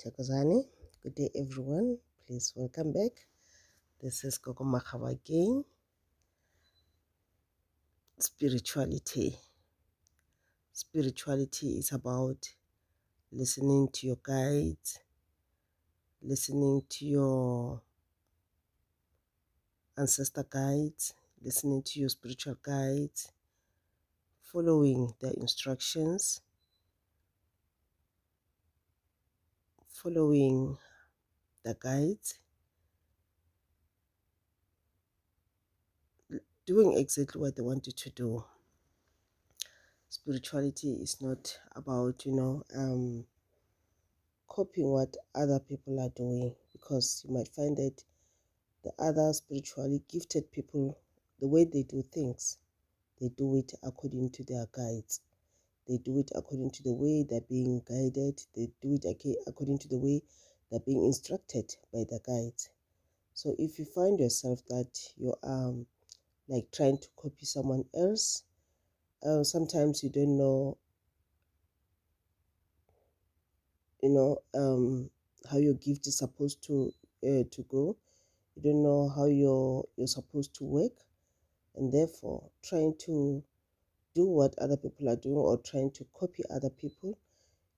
Takozani. Good day, everyone. Please welcome back. This is Gogo Makhawa again. Spirituality. Spirituality is about listening to your guides, listening to your ancestor guides, listening to your spiritual guides, following their instructions, following the guides, doing exactly what they want you to do. Spirituality is not about, copying what other people are doing, because you might find that the other spiritually gifted people, the way they do things, they do it according to their guides. They do it according to the way they're being guided. They do it according to the way they're being instructed by the guides. So if you find yourself that you are like trying to copy someone else, sometimes you don't know, how your gift is supposed to go. You don't know how you're supposed to work, and therefore trying to do what other people are doing or trying to copy other people,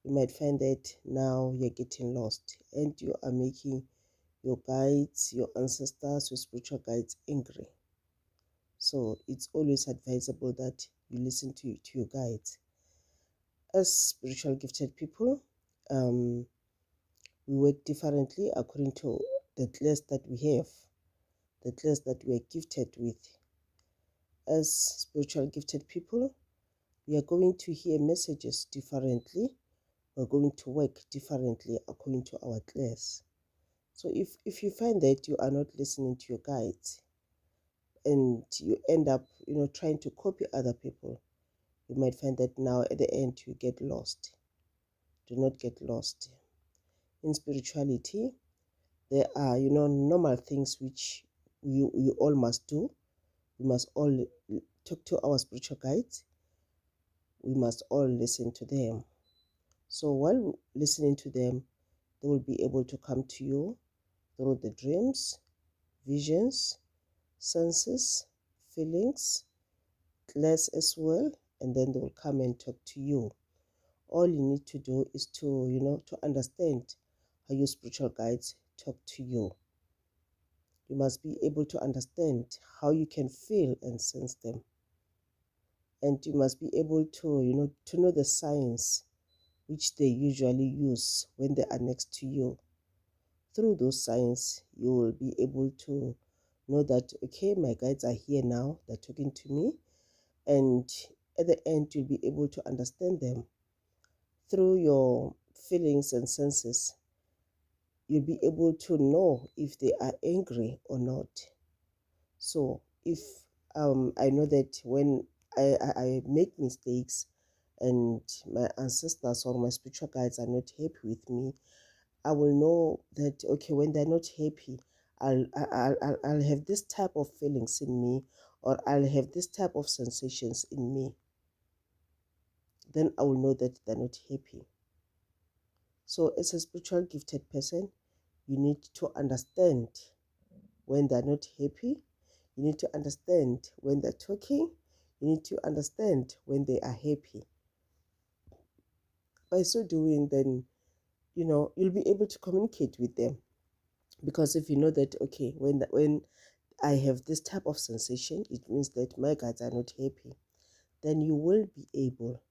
you might find that now you're getting lost and you are making your guides, your ancestors, your spiritual guides angry. So it's always advisable that you listen to your guides. As spiritual gifted people, we work differently according to the class that we have, the class that we are gifted with. As spiritual gifted people, we are going to hear messages differently. We're going to work differently according to our class. So if you find that you are not listening to your guides and you end up, trying to copy other people, you might find that now at the end you get lost. Do not get lost. In spirituality, there are, normal things which we all must do. We must all talk to our spiritual guides. We must all listen to them. So while listening to them, they will be able to come to you through the dreams, visions, senses, feelings, class as well, and then they will come and talk to you. All you need to do is to, to understand how your spiritual guides talk to you. You must be able to understand how you can feel and sense them. And you must be able to, to know the signs which they usually use when they are next to you. Through those signs, you will be able to know that, okay, my guides are here now, they're talking to me. And at the end, you'll be able to understand them. Through your feelings and senses, you'll be able to know if they are angry or not. So if I know that when I make mistakes and my ancestors or my spiritual guides are not happy with me, I will know that, okay, when they're not happy, I'll have this type of feelings in me, or I'll have this type of sensations in me. Then I will know that they're not happy. So as a spiritual gifted person, you need to understand when they're not happy. You need to understand when they're talking. You need to understand when they are happy. By so doing, then, you'll be able to communicate with them. Because if you know that, okay, when I have this type of sensation, it means that my guides are not happy, then you will be able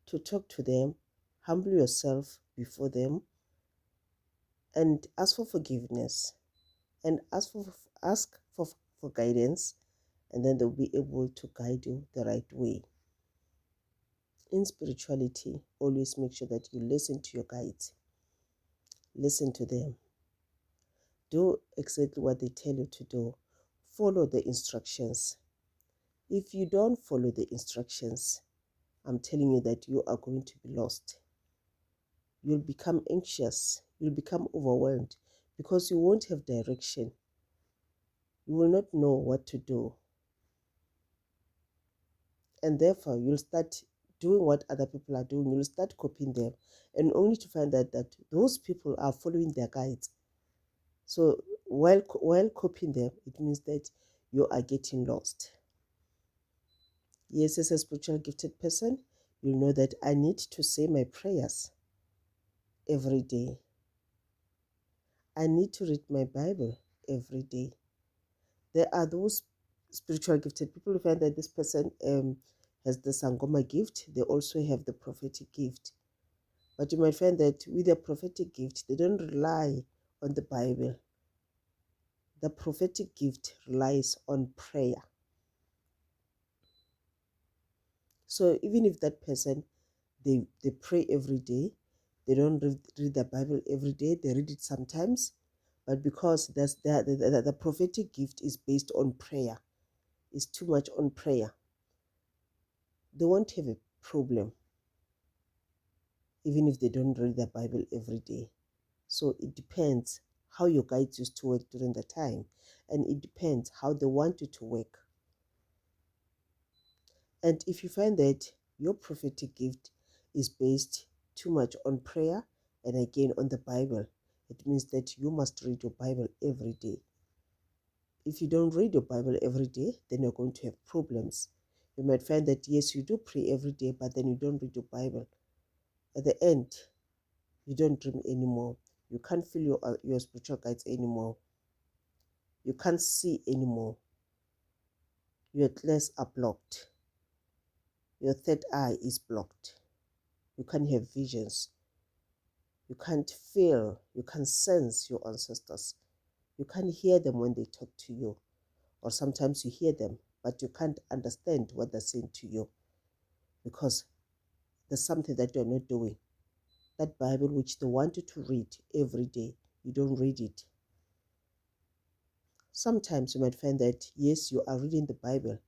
to talk to them, humble yourself before them, and ask for forgiveness, and ask for guidance, and then they'll be able to guide you the right way. In spirituality, always make sure that you listen to your guides. Listen to them. Do exactly what they tell you to do. Follow the instructions. If you don't follow the instructions, I'm telling you that you are going to be lost. You'll become anxious. You'll become overwhelmed because you won't have direction. You will not know what to do. And therefore, you'll start doing what other people are doing, you'll start copying them, and only to find out that those people are following their guides. So while copying them, it means that you are getting lost. Yes, as a spiritual gifted person, you know that I need to say my prayers every day. I need to read my Bible every day. There are those spiritual gifted people who find that this person has the Sangoma gift. They also have the prophetic gift. But you might find that with the prophetic gift, they don't rely on the Bible. The prophetic gift relies on prayer. So even if that person, they pray every day, they don't read the Bible every day, they read it sometimes, but because the prophetic gift is based on prayer, is too much on prayer, they won't have a problem even if they don't read the Bible every day. So it depends how your guides used to work during the time, and it depends how they want you to work. And if you find that your prophetic gift is based too much on prayer and again on the Bible, it means that you must read your Bible every day. If you don't read your Bible every day, then you're going to have problems. You might find that yes, you do pray every day, but then you don't read your Bible. At the end, you don't dream anymore. You can't feel your spiritual guides anymore. You can't see anymore. Your ears are blocked. Your third eye is blocked. You can't have visions. You can't feel, you can't sense your ancestors. You can't hear them when they talk to you. Or sometimes you hear them, but you can't understand what they're saying to you because there's something that you're not doing. That Bible which they want you to read every day, you don't read it. Sometimes you might find that, yes, you are reading the Bible,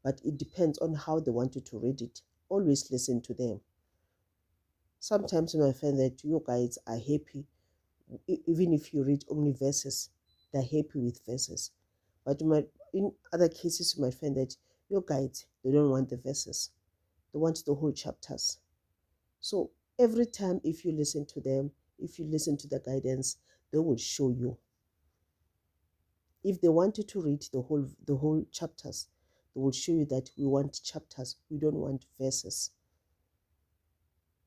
but it depends on how they want you to read it. Always listen to them. Sometimes you might find that your guides are happy, even if you read only verses, they're happy with verses. But you might, in other cases, you might find that your guides, they don't want the verses. They want the whole chapters. So every time if you listen to them, if you listen to the guidance, they will show you. If they want you to read the whole chapters, they will show you that we want chapters, we don't want verses.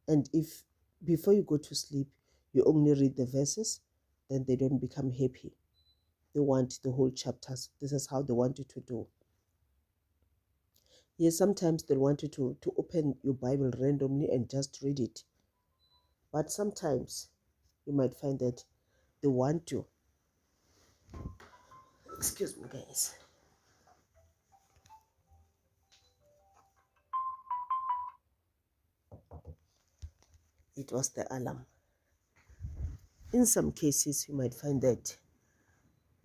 And if before you go to sleep, you only read the verses, then they don't become happy. They want the whole chapters. This is how they want you to do. Yes, sometimes they want you to open your Bible randomly and just read it. But sometimes you might find that they want to. Excuse me, guys. It was the alarm. In some cases, you might find that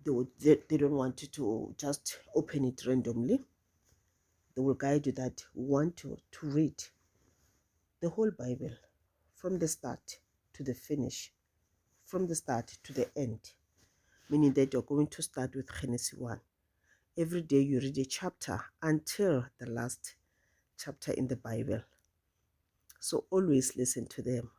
they don't want you to just open it randomly. They will guide you that we want you to read the whole Bible from the start to the finish, from the start to the end, meaning that you're going to start with Genesis 1. Every day you read a chapter until the last chapter in the Bible. So always listen to them.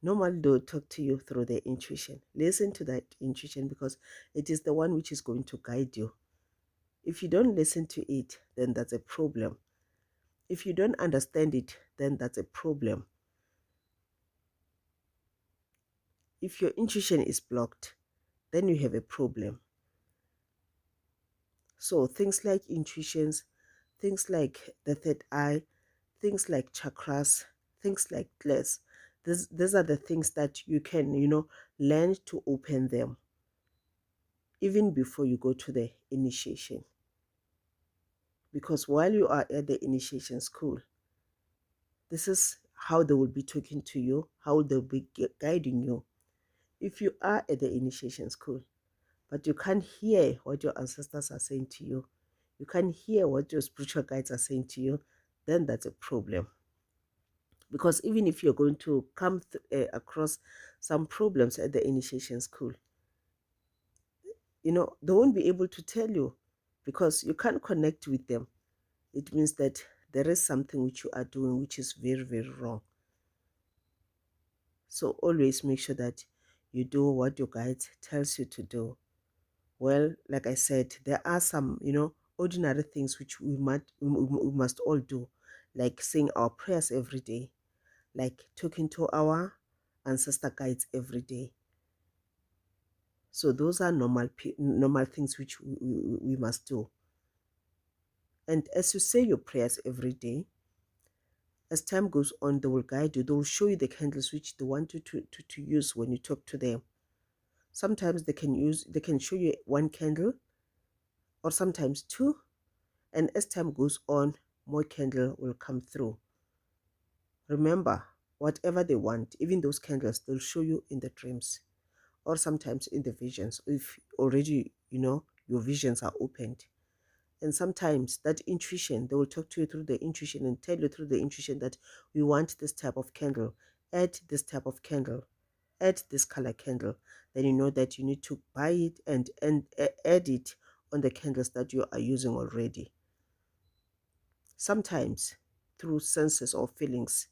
Normally they'll talk to you through their intuition. Listen to that intuition because it is the one which is going to guide you. If you don't listen to it, then that's a problem. If you don't understand it, then that's a problem. If your intuition is blocked, then you have a problem. So things like intuitions, things like the third eye, things like chakras, things like class, these are the things that you can, learn to open them even before you go to the initiation. Because while you are at the initiation school, this is how they will be talking to you, how they'll be guiding you. If you are at the initiation school, but you can't hear what your ancestors are saying to you, you can't hear what your spiritual guides are saying to you, then that's a problem. Because even if you're going to come across some problems at the initiation school, they won't be able to tell you because you can't connect with them. It means that there is something which you are doing which is very, very wrong. So always make sure that you do what your guide tells you to do. Well, like I said, there are some, ordinary things which we must all do, like saying our prayers every day, like talking to our ancestor guides every day. So those are normal things which we must do. And as you say your prayers every day, as time goes on, they will guide you. They will show you the candles which they want you to use when you talk to them. Sometimes they can show you one candle, or sometimes two, and as time goes on, more candle will come through. Remember, whatever they want, even those candles, they'll show you in the dreams, or sometimes in the visions, if already your visions are opened. And sometimes that intuition, they will talk to you through the intuition and tell you through the intuition that we want this type of candle, add this type of candle, add this color candle. Then you know that you need to buy it and add it on the candles that you are using already. Sometimes through senses or feelings,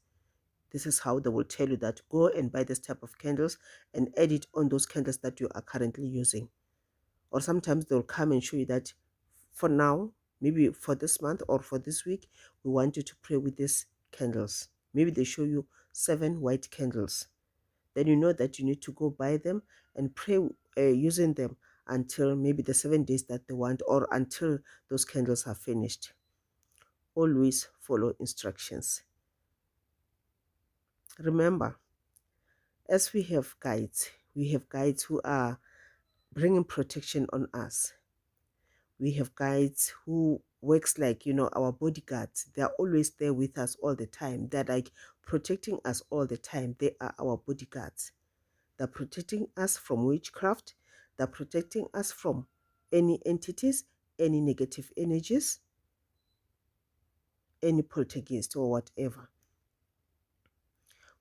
this is how they will tell you that go and buy this type of candles and add it on those candles that you are currently using. Or sometimes they'll come and show you that for now, maybe for this month or for this week, we want you to pray with these candles. Maybe they show you 7 white candles. Then you know that you need to go buy them and pray using them until maybe the 7 days that they want, or until those candles are finished. Always follow instructions. Remember, as we have guides who are bringing protection on us. We have guides who works like, our bodyguards. They are always there with us all the time. They're like protecting us all the time. They are our bodyguards. They're protecting us from witchcraft. They're protecting us from any entities, any negative energies, any poltergeist or whatever.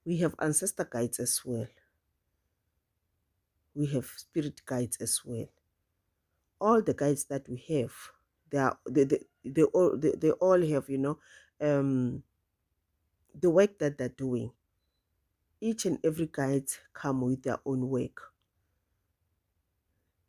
We have ancestor guides as well. We have spirit guides as well. All the guides that we have, they all have, the work that they're doing. Each and every guide come with their own work.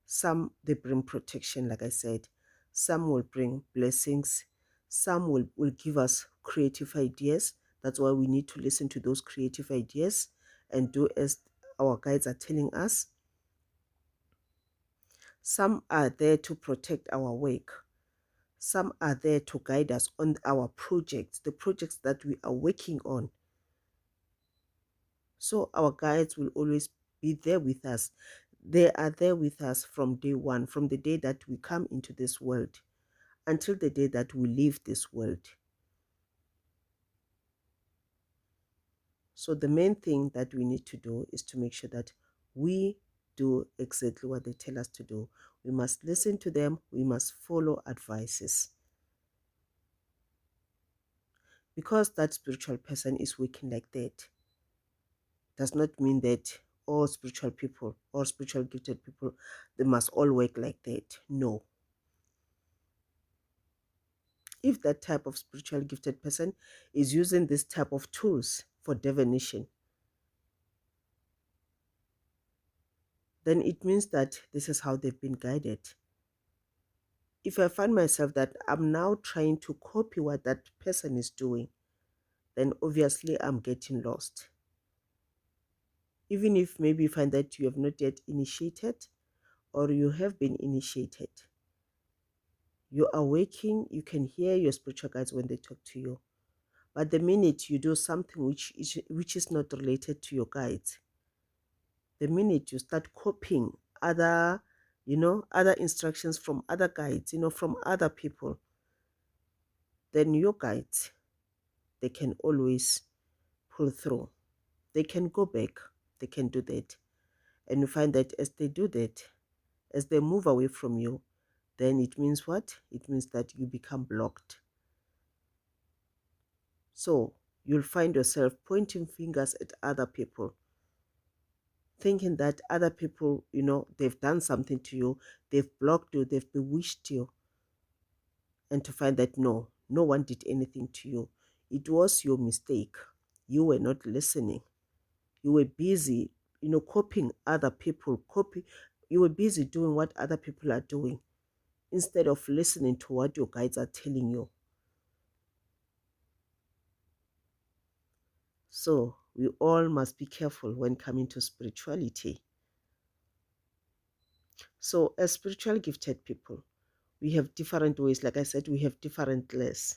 Some, they bring protection, like I said. Some will bring blessings. Some will give us creative ideas. That's why we need to listen to those creative ideas and do as our guides are telling us. Some are there to protect our work. Some are there to guide us on our projects, the projects that we are working on. So our guides will always be there with us. They are there with us from day one, from the day that we come into this world until the day that we leave this world. So the main thing that we need to do is to make sure that we do exactly what they tell us to do. We must listen to them. We must follow advices. Because that spiritual person is working like that, does not mean that all spiritual people or spiritual gifted people, they must all work like that. No. If that type of spiritual gifted person is using this type of tools for divination, then it means that this is how they've been guided. If I find myself that I'm now trying to copy what that person is doing, then obviously I'm getting lost. Even if maybe you find that you have not yet initiated or you have been initiated, you are waking, you can hear your spiritual guides when they talk to you. But the minute you do something which is not related to your guides, the minute you start copying other instructions from other guides, from other people, then your guides, they can always pull through. They can go back. They can do that. And you find that as they do that, as they move away from you, then it means what? It means that you become blocked. So you'll find yourself pointing fingers at other people, thinking that other people, they've done something to you, they've blocked you, they've bewitched you. And to find that no, No one did anything to you. It was your mistake. You were not listening. You were busy, copying other people. You were busy doing what other people are doing instead of listening to what your guides are telling you. So we all must be careful when coming to spirituality. So as spiritual gifted people, we have different ways. Like I said, we have different clairs.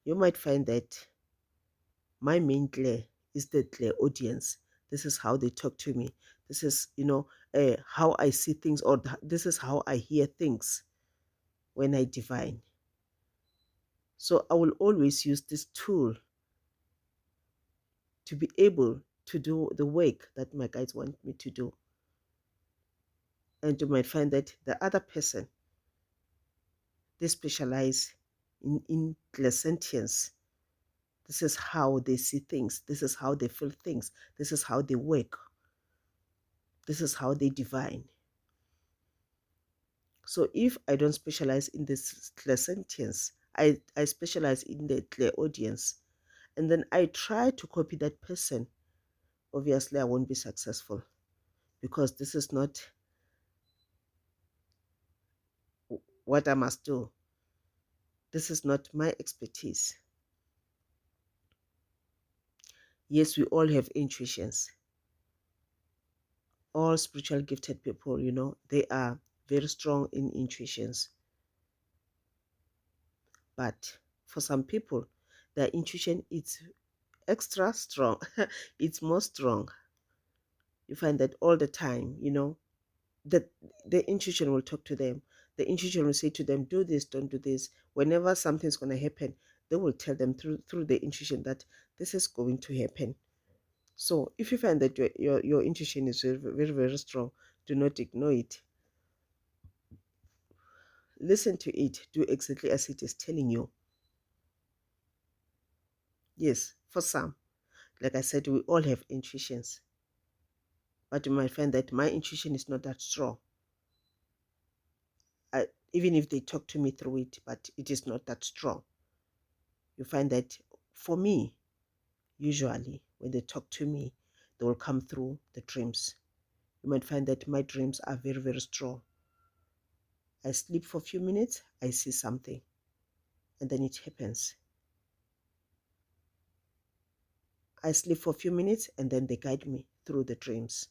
You might find that my main clair is the clair audience. This is how they talk to me. This is, how I see things, or this is how I hear things when I divine. So I will always use this tool to be able to do the work that my guides want me to do. And you might find that the other person, they specialize in clairsentience. This is how they see things. This is how they feel things. This is how they work. This is how they divine. So if I don't specialize in this clairsentience, I specialize in the clairaudience, and then I try to copy that person, obviously I won't be successful, because this is not what I must do. This is not my expertise. Yes, we all have intuitions. All spiritual gifted people, they are very strong in intuitions. But for some people, their intuition is extra strong. It's more strong. You find that all the time, that the intuition will talk to them. The intuition will say to them, do this, don't do this. Whenever something's going to happen, they will tell them through the intuition that this is going to happen. So if you find that your intuition is very, very, very strong, do not ignore it. Listen to it. Do exactly as it is telling you. Yes, for some, like I said, we all have intuitions. But you might find that my intuition is not that strong. Even if they talk to me through it, but it is not that strong. You find that for me, usually when they talk to me, they will come through the dreams. You might find that my dreams are very, very strong. I sleep for a few minutes, I see something, and then it happens. I sleep for a few minutes, and then they guide me through the dreams.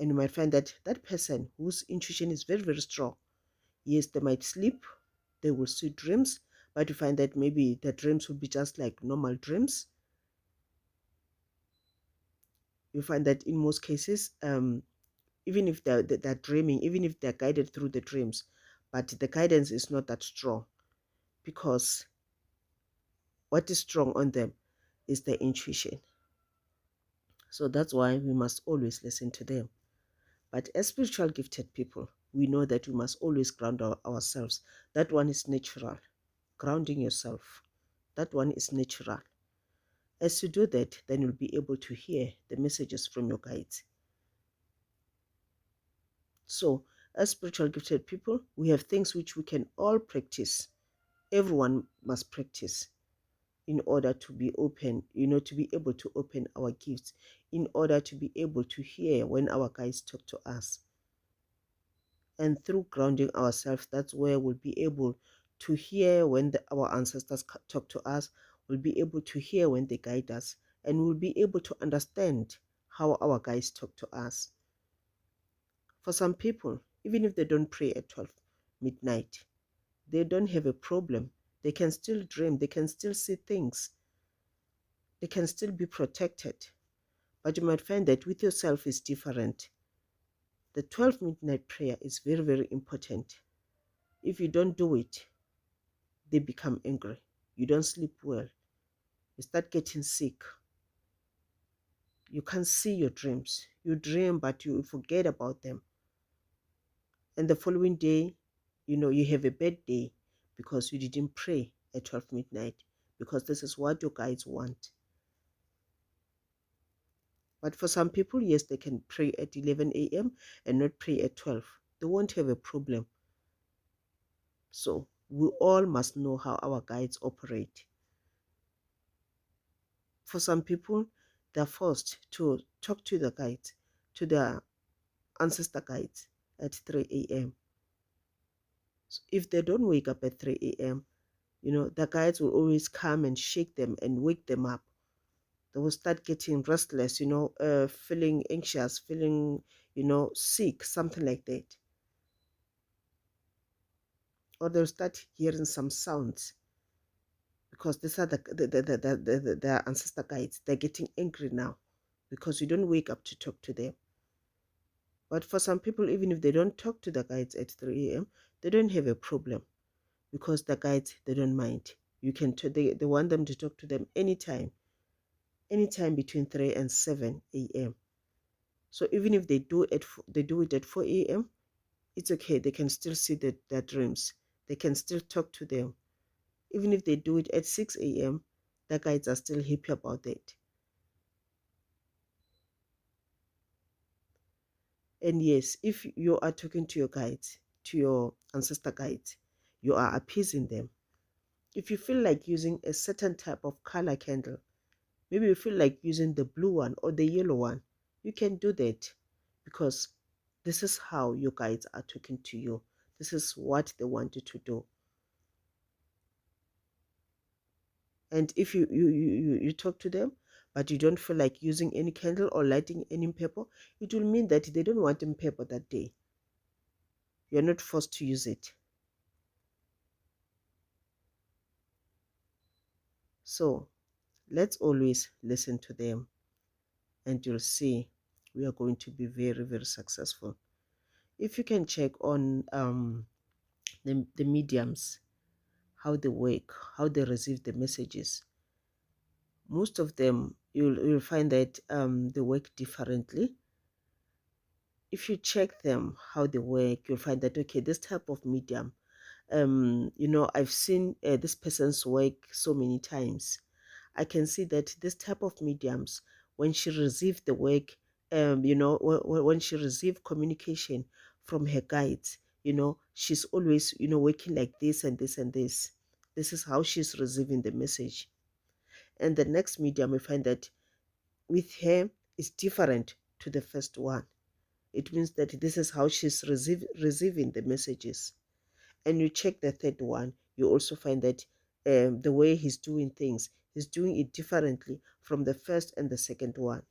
And you might find that that person whose intuition is very, very strong, yes, they might sleep, they will see dreams, but you find that maybe the dreams will be just like normal dreams. You find that in most cases, even if they're dreaming, even if they're guided through the dreams, but the guidance is not that strong, because what is strong on them is the intuition. So that's why we must always listen to them. But as spiritual gifted people, we know that we must always ground ourselves. That one is natural. Grounding yourself, that one is natural. As you do that, then you'll be able to hear the messages from your guides. So, as spiritual gifted people, we have things which we can all practice. Everyone must practice in order to be open, to be able to open our gifts, in order to be able to hear when our guides talk to us. And through grounding ourselves, that's where we'll be able to hear when our ancestors talk to us. We'll be able to hear when they guide us, and we'll be able to understand how our guides talk to us. For some people, even if they don't pray at 12 midnight, they don't have a problem. They can still dream. They can still see things. They can still be protected. But you might find that with yourself is different. The 12 midnight prayer is very, very important. If you don't do it, they become angry. You don't sleep well. You start getting sick. You can't see your dreams. You dream, but you forget about them. And the following day, you have a bad day because you didn't pray at 12 midnight, because this is what your guides want. But for some people, yes, they can pray at 11 a.m. and not pray at 12. They won't have a problem. So We all must know how our guides operate. For some people, they're forced to talk to the guides, to their ancestor guides at 3 a.m. So if they don't wake up at 3 a.m., the guides will always come and shake them and wake them up. They will start getting restless, feeling anxious, feeling, sick, something like that. Or they'll start hearing some sounds because these are the ancestor guides. They're getting angry now because you don't wake up to talk to them. But for some people, even if they don't talk to the guides at 3 a.m., they don't have a problem because the guides, they don't mind. They want them to talk to them anytime between 3 and 7 a.m. So even if they do it at 4 a.m., it's okay. They can still see their dreams. They can still talk to them. Even if they do it at 6 a.m., the guides are still happy about that. And yes, if you are talking to your guides, to your ancestor guides, you are appeasing them. If you feel like using a certain type of color candle, maybe you feel like using the blue one or the yellow one, you can do that because this is how your guides are talking to you. This is what they want you to do. And if you talk to them, but you don't feel like using any candle or lighting any pepper, it will mean that they don't want any pepper that day. You're not forced to use it. So let's always listen to them, and you'll see we are going to be very, very successful. If you can check on the mediums, how they work, how they receive the messages, most of them you'll find that they work differently. If you check them how they work, you'll find that okay, this type of medium, I've seen this person's work so many times. I can see that this type of mediums, when she received the work, when she received communication from her guides, she's always, working like this and this and this. This is how she's receiving the message. And the next medium, we find that with her is different to the first one. It means that this is how she's receiving the messages. And you check the third one, you also find that the way he's doing things, he's doing it differently from the first and the second one.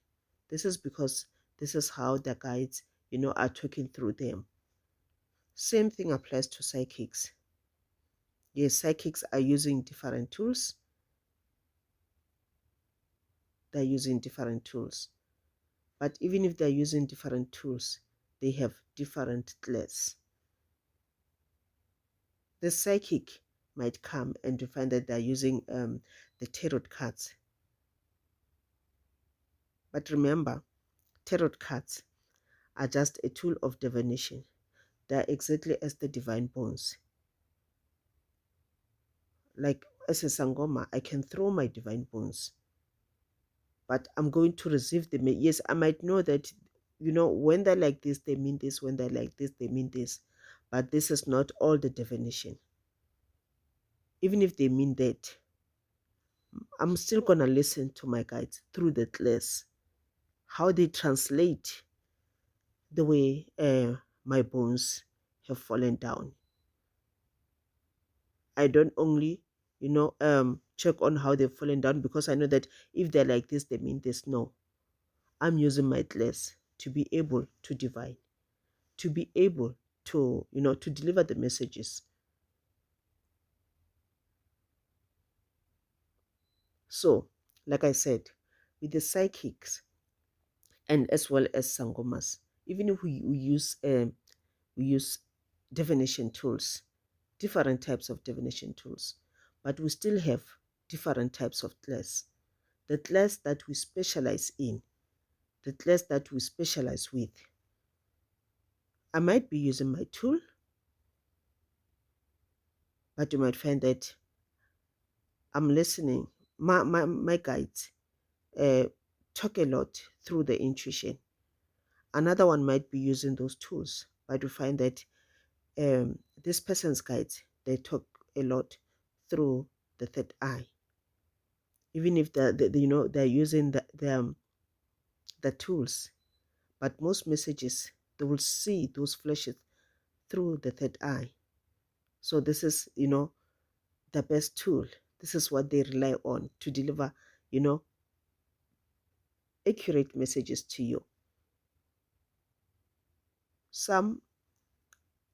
This is because this is how the guides, are talking through them. Same thing applies to psychics. Yes, psychics are using different tools. They're using different tools. But even if they're using different tools, they have different class. The psychic might come and you find that they're using the tarot cards. But remember, tarot cards are just a tool of divination. They're exactly as the divine bones. Like as a Sangoma, I can throw my divine bones, but I'm going to receive them. Yes, I might know that, when they're like this, they mean this. When they're like this, they mean this. But this is not all the divination. Even if they mean that, I'm still going to listen to my guides through the class, how they translate the way my bones have fallen down. I don't only, check on how they've fallen down because I know that if they're like this, they mean this. No, I'm using my class to be able to divine, to be able to, to deliver the messages. So, like I said, with the psychics and as well as sangomas, even if we use divination tools, different types of divination tools, but we still have different types of class. The class that we specialize in, the class that we specialize with. I might be using my tool, but you might find that I'm listening. My guides talk a lot through the intuition. Another one might be using those tools, but you find that this person's guides, they talk a lot through the third eye. Even if they're using the tools, but most messages they will see those flashes through the third eye. So this is the best tool. This is what they rely on to deliver accurate messages to you. Some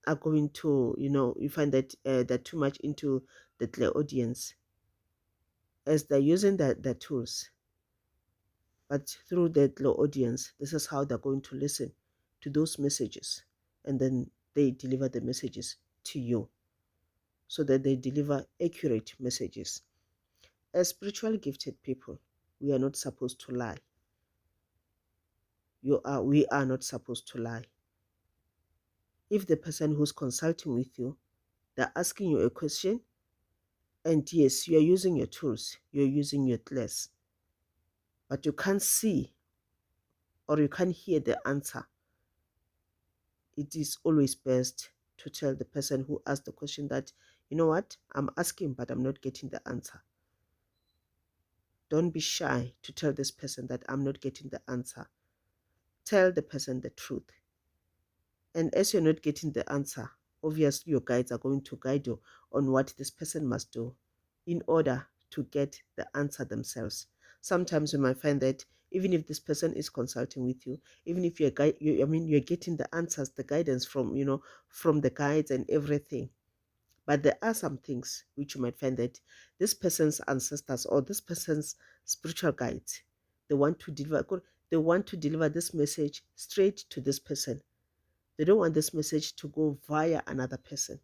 are going to, you find that they're too much into the audience as they're using the tools. But through that low audience, this is how they're going to listen to those messages. And then they deliver the messages to you so that they deliver accurate messages. As spiritually gifted people, we are not supposed to lie. We are not supposed to lie. If the person who's consulting with you, they're asking you a question, and yes, you're using your tools, you're using your class, but you can't see or you can't hear the answer, it is always best to tell the person who asked the question that, you know what, I'm asking, but I'm not getting the answer. Don't be shy to tell this person that I'm not getting the answer. Tell the person the truth. And as you're not getting the answer, obviously your guides are going to guide you on what this person must do in order to get the answer themselves. Sometimes you might find that even if this person is consulting with you, even if you're getting the answers, the guidance from from the guides and everything, but there are some things which you might find that this person's ancestors or this person's spiritual guides, they want to deliver this message straight to this person. They don't want this message to go via another person.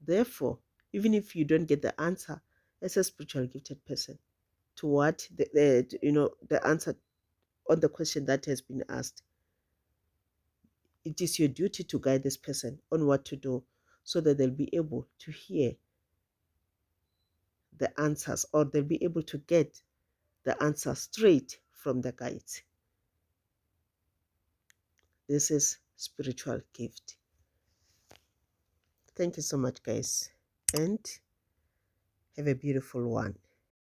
Therefore, even if you don't get the answer as a spiritual gifted person to what the answer on the question that has been asked, it is your duty to guide this person on what to do so that they'll be able to hear the answers, or they'll be able to get the answer straight from the guides. This is spiritual gift. Thank you so much, guys, and have a beautiful one.